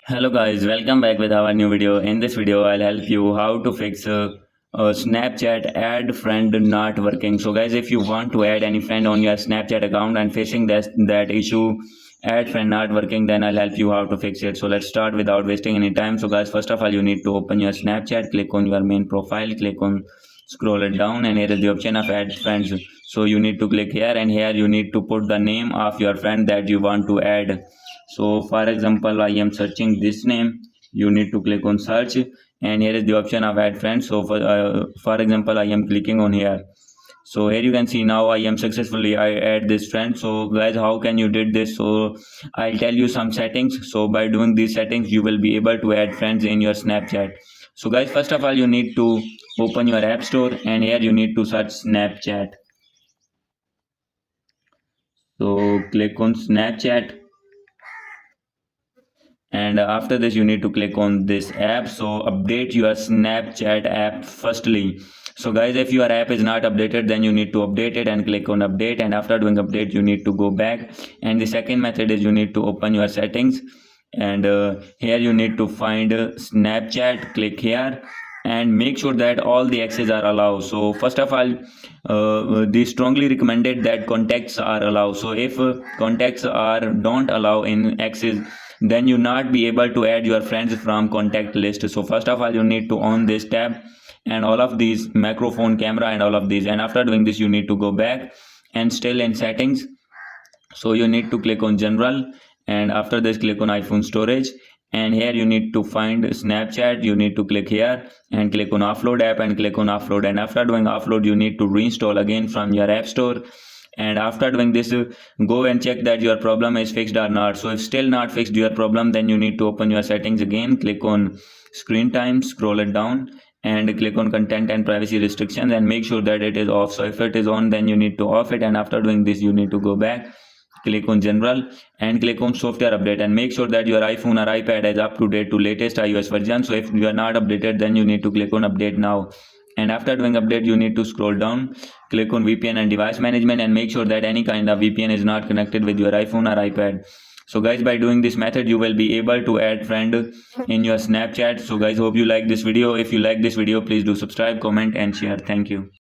Hello guys, welcome back with our new video. In this video, I'll help you how to fix Snapchat add friend not working. So guys, if you want to add any friend on your Snapchat account and facing that issue, add friend not working, then I'll help you how to fix it. So let's start without wasting any time. So guys, first of all, you need to open your Snapchat, click on your main profile, click on scroll it down, and here is the option of add friends. So you need to click here, and here you need to put the name of your friend that you want to add. So for example, I am searching this name. You need to click on search, and here is the option of add friends. So for example, I am clicking on here. So here you can see now I am successfully I add this friend. So guys, how can you did this? So I'll tell you some settings. So by doing these settings, you will be able to add friends in your Snapchat. So guys, first of all, you need to open your app store, and here you need to search Snapchat. So click on Snapchat, and after this you need to click on this app. So update your Snapchat app firstly. So guys, if your app is not updated, then you need to update it and click on update, and after doing update you need to go back. And the second method is you need to open your settings, and here you need to find Snapchat, click here, and make sure that all the access are allowed. So first of all, they strongly recommended that contacts are allowed. So if contacts are don't allow in access, then you not be able to add your friends from contact list. So first of all, you need to on this tab and all of these microphone, camera, and all of these, and after doing this you need to go back and still in settings. So you need to click on general, and after this click on iPhone storage, and here you need to find Snapchat. You need to click here and click on offload app and click on offload, and after doing offload you need to reinstall again from your app store. And after doing this, go and check that your problem is fixed or not. So if still not fixed your problem, then you need to open your settings again, click on screen time, scroll it down, and click on content and privacy restrictions, and make sure that it is off. So if it is on, then you need to off it, and after doing this you need to go back, click on general, and click on software update, and make sure that your iPhone or iPad is up to date to latest iOS version. So if you are not updated, then you need to click on update now, and after doing update you need to scroll down, click on VPN and device management, and make sure that any kind of VPN is not connected with your iPhone or iPad. So guys, by doing this method you will be able to add friend in your Snapchat. So guys, hope you like this video. If you like this video, please do subscribe, comment, and share. Thank you.